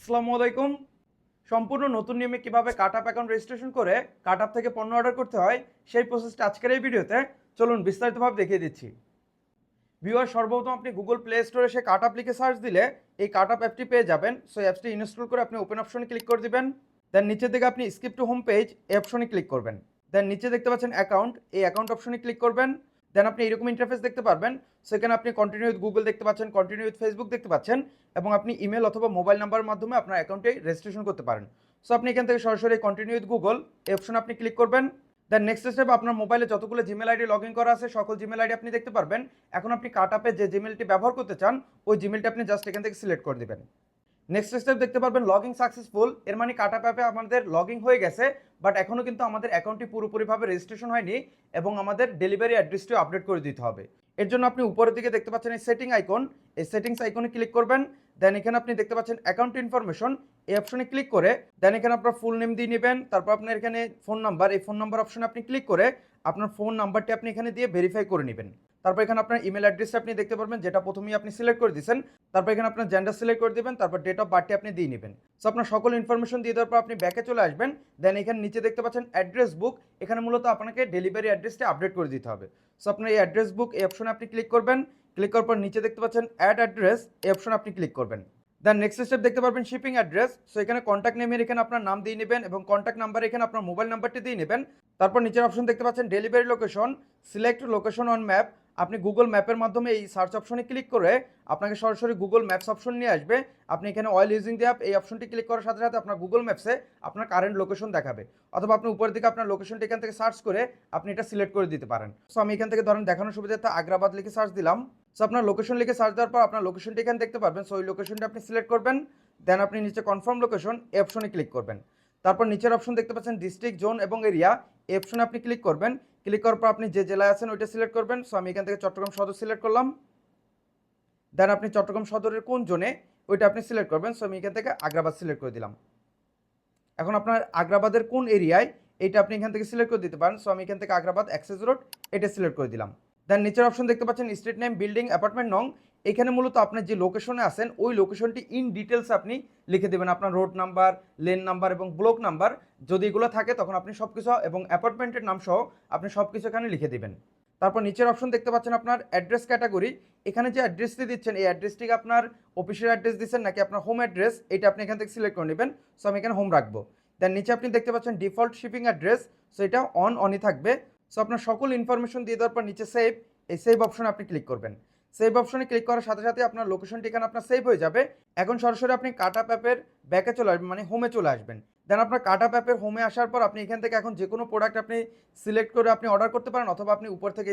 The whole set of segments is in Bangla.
আসসালামু আলাইকুম। সম্পূর্ণ নতুন নিয়মে কিভাবে কাটআপ অ্যাকাউন্ট রেজিস্ট্রেশন করে কাটআপ থেকে পণ্য অর্ডার করতে হয় সেই প্রসেসটা আজকের এই ভিডিওতে চলুন বিস্তারিতভাবে দেখিয়ে দিচ্ছি। ভিউয়ার সর্বপ্রথম আপনি গুগল প্লে স্টোরে এসে কাটআপ লিখে সার্চ দিলে এই কাটআপ অ্যাপটি পেয়ে যাবেন। সো অ্যাপসটি ইনস্টল করে আপনি ওপেন অপশনে ক্লিক করে দিবেন। দেন নিচের দিকে আপনি স্কিপ টু হোম পেজ এই অপশনে ক্লিক করবেন। দেন নিচে দেখতে পাচ্ছেন অ্যাকাউন্ট, এই অ্যাকাউন্ট অপশনে ক্লিক করবেন। দেন আপনি এরকম ইন্টারফেস দেখতে পারবেন। সেখানে আপনি কন্টিনিউ উইথ গুগল দেখতে পাচ্ছেন, কন্টিনিউ উইথ ফেসবুক দেখতে পাচ্ছেন এবং আপনি ইমেল অথবা মোবাইল নাম্বারের মাধ্যমে আপনার অ্যাকাউন্টে রেজিস্ট্রেশন করতে পারেন। সো আপনি এখান থেকে সরাসরি কন্টিনিউ উইথ গুগল এই অপশনে আপনি ক্লিক করবেন। দেন নেক্সট স্টেপ, আপনার মোবাইলে যতগুলো জিমেল আইডি লগ ইন করা আছে সকল জিমেল আইডি আপনি দেখতে পারবেন। এখন আপনি কাটআপে যে জিমেলটি ব্যবহার করতে চান ওই জিমেলটি আপনি জাস্ট এখান থেকে সিলেক্ট করে দিবেন। নেক্সট স্টেপ দেখতে পারবেন লগইন সাকসেসফুল, এর মানে কাটআপ অ্যাপে আমাদের লগইন হয়ে গেছে, বাট এখনও কিন্তু আমাদের অ্যাকাউন্টটি পুরোপুরিভাবে রেজিস্ট্রেশন হয়নি এবং আমাদের ডেলিভারি অ্যাড্রেসটিও আপডেট করে দিতে হবে। এর জন্য আপনি উপরের দিকে দেখতে পাচ্ছেন এই সেটিং আইকন, এই সেটিংস আইকনে ক্লিক করবেন। দেন এখানে আপনি দেখতে পাচ্ছেন অ্যাকাউন্ট ইনফরমেশন, এই অপশনে ক্লিক করে দেন এখানে আপনার ফুল নেম দিয়ে নেবেন। তারপর আপনার এখানে ফোন নাম্বার, এই ফোন নাম্বার অপশনে আপনি ক্লিক করে আপনার ফোন নাম্বারটি আপনি এখানে দিয়ে ভেরিফাই করে নেবেন। তারপর এখানে আপনার ইমেল অ্যাড্রেসটা আপনি দেখতে পারবেন, যেটা প্রথমেই আপনি সিলেক্ট করে দিয়েছেন। তারপর এখানে আপনার জেন্ডার সিলেক্ট করে দিবেন, তারপর ডেট অফ বার্থটি আপনি দিয়ে নেবেন। সো আপনার সকল ইনফরমেশন দিয়ে দেওয়ার পর আপনি ব্যাকে চলে আসবেন। দেন এখানে নিচে দেখতে পাচ্ছেন অ্যাড্রেস বুক, এখানে মূলত আপনাকে ডেলিভারি অ্যাড্রেসটি আপডেট করে দিতে হবে। সো আপনার এই অ্যাড্রেস বুক এই অপশনে আপনি ক্লিক করবেন। ক্লিক করার পর নিচে দেখতে পাচ্ছেন অ্যাড অ্যাড্রেস, এই অপশনে আপনি ক্লিক করবেন। দেন নেক্সট স্টেপ দেখতে পারবেন শিপিং অ্যাড্রেস। সো এখানে কন্ট্যাক্ট নেমের এখানে আপনার নাম দিয়ে নেবেন এবং কন্ট্যাক্ট নাম্বার এখানে আপনার মোবাইল নাম্বারটি দিয়ে নেবেন। তারপর নিচের অপশন দেখতে পাচ্ছেন delivery location, select location on map. আপনি গুগল ম্যাপের মাধ্যমে এই সার্চ অপশনে ক্লিক করে আপনাকে সরাসরি গুগল ম্যাপস অপশন নিয়ে আসবে। আপনি এখানে অয়েল ইউজিং দি অ্যাপ এই অপশনটি ক্লিক করার সাথে সাথে আপনার গুগল ম্যাপসে আপনার কারেন্ট লোকেশন দেখাবে, অথবা আপনি উপরের দিকে আপনার লোকেশনটি এখান থেকে সার্চ করে আপনি এটা সিলেক্ট করে দিতে পারেন। সো আমি এখান থেকে ধরেন দেখানোর সুবিধার্থে আগ্রাবাদ লিখে সার্চ দিলাম। সো আপনার লোকেশন লিখে সার্চ দেওয়ার পর আপনার লোকেশনটি এখানে দেখতে পারবেন। সো ওই লোকেশনটি আপনি সিলেক্ট করবেন। দেন আপনি নিচে কনফার্ম লোকেশন এই অপশনে ক্লিক করবেন। তারপর নিচের অপশন দেখতে পাচ্ছেন ডিস্ট্রিক্ট, জোন এবং এরিয়া, এই অপশনে আপনি ক্লিক করবেন। ক্লিক করার পর আপনি যে জেলায় আছেন ওইটা সিলেক্ট করবেন। সো আমি এখান থেকে চট্টগ্রাম সদর সিলেক্ট করলাম। দেন আপনি চট্টগ্রাম সদরের কোন জোনে ওইটা আপনি সিলেক্ট করবেন। সো আমি এখান থেকে আগ্রাবাদ সিলেক্ট করে দিলাম। এখন আপনার আগ্রাবাদের কোন এরিয়ায় এইটা আপনি এখান থেকে সিলেক্ট করে দিতে পারেন। সো আমি এখান থেকে আগ্রাবাদ অ্যাক্সেস রোড এটা সিলেক্ট করে দিলাম। দেন নিচের অপশন দেখতে পাচ্ছেন স্ট্রিট নেম, বিল্ডিং, অ্যাপার্টমেন্ট নং। এখানে মূলত আপনার যে লোকেশনে আছেন ওই লোকেশনটি ইন ডিটেলস আপনি লিখে দেবেন, আপনার রোড নাম্বার, লেন নাম্বার এবং ব্লক নাম্বার যদি এগুলো থাকে তখন আপনি সব কিছু এবং অ্যাপার্টমেন্টের নাম সহ আপনি সব কিছু এখানে লিখে দেবেন। তারপর নিচের অপশন দেখতে পাচ্ছেন আপনার অ্যাড্রেস ক্যাটাগরি, এখানে যে অ্যাড্রেসটি দিচ্ছেন এই অ্যাড্রেসটিকে আপনার অফিসের অ্যাড্রেস দিচ্ছেন নাকি আপনার হোম অ্যাড্রেস এটা আপনি এখান থেকে সিলেক্ট করে নেবেন। সো আমি এখানে হোম রাখবো। দেন নিচে আপনি দেখতে পাচ্ছেন ডিফল্ট শিপিং অ্যাড্রেস, সো এটা অনই থাকবে। সো আপনার সকল ইনফরমেশন দিয়ে দেওয়ার পর নিচে সেভ, এই সেভ অপশনে আপনি ক্লিক করবেন। সেভ অপশনে ক্লিক করার সাথে সাথে আপনার লোকেশনটি এখানে আপনার সেভ হয়ে যাবে। এখন সরাসরি আপনি কাটআপ অ্যাপের ব্যাকে চলে আসবেন, মানে হোমে চলে আসবেন। দেন আপনার কাটআপ অ্যাপের হোমে আসার পর আপনি এখান থেকে এখন যে কোনো প্রোডাক্ট আপনি সিলেক্ট করে আপনি অর্ডার করতে পারেন, অথবা আপনি উপর থেকে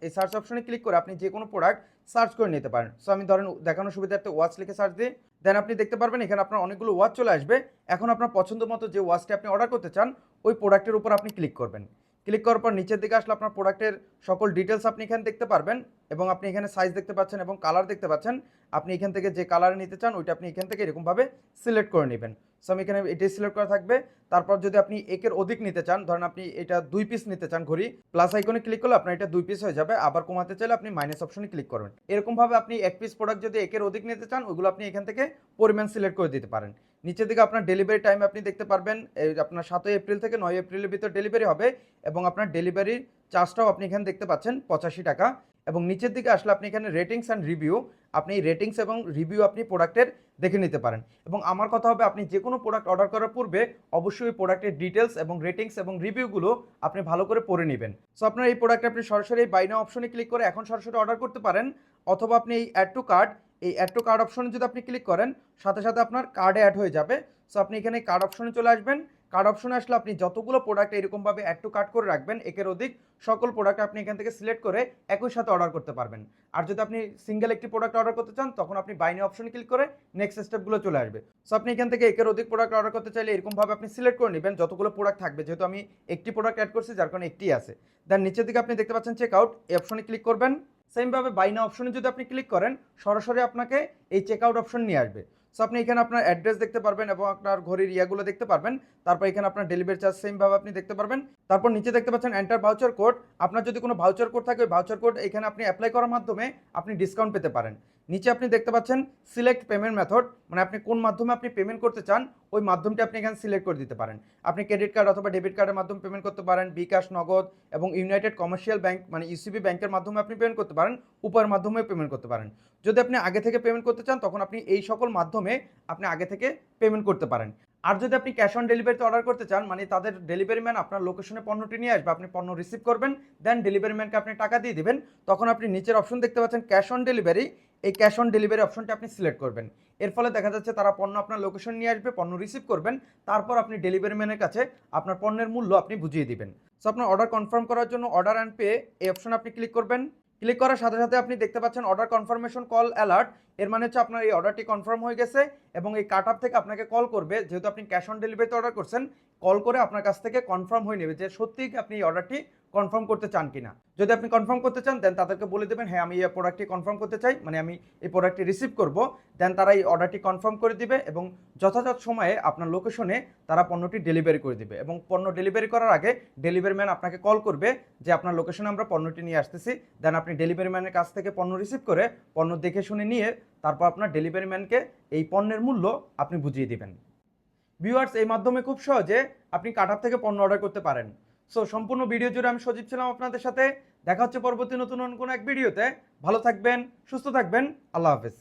এই সার্চ অপশনে ক্লিক করে আপনি যে কোনো প্রোডাক্ট সার্চ করে নিতে পারেন। সো আমি ধরেন দেখানোর সুবিধার্থে ওয়াচ লিখে সার্চ দিই। দেন আপনি দেখতে পারবেন এখানে আপনার অনেকগুলো ওয়াচ চলে আসবে। এখন আপনার পছন্দ মতো যে ওয়াচটি আপনি অর্ডার করতে চান ওই প্রোডাক্টের উপর আপনি ক্লিক করবেন। ক্লিক করার পর নিচের দিকে আসলে আপনার প্রোডাক্টের সকল ডিটেলস আপনি এখানে দেখতে পারবেন এবং আপনি এখানে সাইজ দেখতে পাচ্ছেন এবং কালার দেখতে পাচ্ছেন। আপনি এখান থেকে যে কালার নিতে চান ওইটা আপনি এখান থেকে এরকমভাবে সিলেক্ট করে নেবেন। সো আমি এখানে এটাই সিলেক্ট করা থাকবে। তারপর যদি আপনি একের অধিক নিতে চান, ধরেন আপনি এটা 2 পিস নিতে চান ঘড়ি, প্লাস আইকনে ক্লিক করলে আপনার এটা 2 পিস হয়ে যাবে। আবার কমাতে চাইলে আপনি মাইনাস অপশনে ক্লিক করবেন। এরকমভাবে আপনি 1 পিস প্রোডাক্ট যদি একের অধিক নিতে চান ওইগুলো আপনি এখান থেকে পরিমাণ সিলেক্ট করে দিতে পারেন। নিচের দিকে আপনার ডেলিভারি টাইম আপনি দেখতে পারবেন, আপনার 7 এপ্রিল থেকে 9 এপ্রিলের ভিতর ডেলিভারি হবে এবং আপনার ডেলিভারির চার্জটাও আপনি এখানে দেখতে পাচ্ছেন 85 টাকা। এবং নিচের দিকে আসলে আপনি এখানে রেটিংস অ্যান্ড রিভিউ, আপনি এই রেটিংস এবং রিভিউ আপনি প্রোডাক্টের দেখে নিতে পারেন। এবং আমার কথা হবে আপনি যে কোনো প্রোডাক্ট অর্ডার করার পূর্বে অবশ্যই ওই প্রোডাক্টের ডিটেলস এবং রেটিংস এবং রিভিউগুলো আপনি ভালো করে পড়ে নেবেন। সো আপনার এই প্রোডাক্ট আপনি সরাসরি এই বাই নাও অপশনে ক্লিক করে এখন সরাসরি অর্ডার করতে পারেন, অথবা আপনি এই অ্যাড টু কার্ট, এই অ্যাড টু কার্ড অপশনে যদি আপনি ক্লিক করেন সাথে সাথে আপনার কার্ডে অ্যাড হয়ে যাবে। সো আপনি এখানে কার্ড অপশনে চলে আসবেন। কার্ড অপশনে আসলে আপনি যতগুলো প্রোডাক্ট এরকমভাবে অ্যাড টু কার্ট করে রাখবেন একের অধিক সকল প্রোডাক্ট আপনি এখান থেকে সিলেক্ট করে একই সাথে অর্ডার করতে পারবেন। আর যদি আপনি সিঙ্গেল একটি প্রোডাক্ট অর্ডার করতে চান তখন আপনি বাই নাও অপশনে ক্লিক করে নেক্সট স্টেপগুলো চলে আসবে। সো আপনি এখান থেকে একের অধিক প্রোডাক্ট অর্ডার করতে চাইলে এরকমভাবে আপনি সিলেক্ট করে নেবেন যতগুলো প্রোডাক্ট থাকবে, যেহেতু আমি একটি প্রোডাক্ট অ্যাড করছি যার কারণে একটি আছে। দেন নিচের দিকে আপনি দেখতে পাচ্ছেন চেক আউট, এই অপশনে ক্লিক করবেন। সেমভাবে বাই নাও অপশনে যদি আপনি ক্লিক করেন সরাসরি আপনাকে এই চেক আউট অপশন নিয়ে আসবে। সো আপনি এখানে আপনার অ্যাড্রেস দেখতে পারবেন এবং আপনার ঘড়ির ইয়াগুলো দেখতে পারবেন। তারপর এখানে আপনার ডেলিভারি চার্জ সেমভাবে আপনি দেখতে পারবেন। তারপর নিচে দেখতে পাচ্ছেন এন্টার ভাউচার কোড, আপনার যদি কোনো ভাউচার কোড থাকে ওই ভাউচার কোড এখানে আপনি অ্যাপ্লাই করার মাধ্যমে আপনি ডিসকাউন্ট পেতে পারেন। নিচে আপনি দেখতে পাচ্ছেন সিলেক্ট পেমেন্ট মেথড, মানে আপনি কোন মাধ্যমে আপনি পেমেন্ট করতে চান ওই মাধ্যমটি আপনি এখানে সিলেক্ট করে দিতে পারেন। আপনি ক্রেডিট কার্ড অথবা ডেবিট কার্ডের মাধ্যমে পেমেন্ট করতে পারেন, বিকাশ, নগদ এবং ইউনাইটেড কমার্শিয়াল ব্যাংক মানে ইউসিবি ব্যাংকের মাধ্যমে আপনি পেমেন্ট করতে পারেন, উপায়ের মাধ্যমে পেমেন্ট করতে পারেন। যদি আপনি আগে থেকে পেমেন্ট করতে চান তখন আপনি এই সকল মাধ্যমে আপনি আগে থেকে পেমেন্ট করতে পারেন। আর যদি আপনি ক্যাশ অন ডেলিভারিতে অর্ডার করতে চান, মানে তাদের ডেলিভারি ম্যান আপনার লোকেশনে পণ্যটি নিয়ে আসবে, আপনি পণ্য রিসিভ করবেন, দেন ডেলিভারি ম্যানকে আপনি টাকা দিয়ে দিবেন, তখন আপনি নিচের অপশন দেখতে পাচ্ছেন ক্যাশ অন ডেলিভারি, এই ক্যাশ অন ডেলিভারি অপশনটি আপনি সিলেক্ট করবেন। এর ফলে দেখা যাচ্ছে তারা পণ্য আপনার লোকেশন নিয়ে আসবে, পণ্য রিসিভ করবেন, তারপর আপনি ডেলিভারি ম্যানের কাছে আপনার পণ্যের মূল্য আপনি বুঝিয়ে দিবেন। সো আপনার অর্ডার কনফার্ম করার জন্য অর্ডার অ্যান্ড পে এই অপশনে আপনি ক্লিক করবেন। ক্লিক করার সাথে সাথে আপনি দেখতে পাচ্ছেন অর্ডার কনফার্মেশন কল অ্যালার্ট। এর মানে হচ্ছে আপনার এই অর্ডারটি কনফার্ম হয়ে গেছে এবং এই কাট আপ থেকে আপনাকে কল করবে, যেহেতু আপনি ক্যাশ অন ডেলিভারিতে অর্ডার করছেন, কল করে আপনার কাছ থেকে কনফার্ম হয়ে নেবে যে সত্যিই আপনি এই অর্ডারটি কনফার্ম করতে চান কিনা। যদি আপনি কনফার্ম করতে চান দেন তাদেরকে বলে দেবেন হ্যাঁ আমি এই প্রোডাক্টটি কনফার্ম করতে চাই, মানে আমি এই প্রোডাক্টটি রিসিভ করব, দেন তারা এই অর্ডারটি কনফার্ম করে দিবে এবং যথাযথ সময়ে আপনার লোকেশনে তারা পণ্যটি ডেলিভারি করে দিবে। এবং পণ্য ডেলিভারি করার আগে ডেলিভারি ম্যান আপনাকে কল করবে যে আপনার লোকেশনে আমরা পণ্যটি নিয়ে আসতেছি, দেন আপনি ডেলিভারি ম্যানের কাছ থেকে পণ্য রিসিভ করে পণ্য দেখে শুনে নিয়ে তারপর আপনার ডেলিভারি ম্যানকে এই পণ্যের মূল্য আপনি বুঝিয়ে দিবেন। ভিউয়ার্স, এই মাধ্যমে খুব সহজে আপনি কাটার থেকে পণ্য অর্ডার করতে পারেন। সো সম্পূর্ণ ভিডিও জুড়ে আমি সজীব ছিলাম আপনাদের সাথে। দেখা হচ্ছে পরবর্তী নতুন কোনো এক ভিডিওতে। ভালো থাকবেন, সুস্থ থাকবেন, আল্লাহ হাফেজ।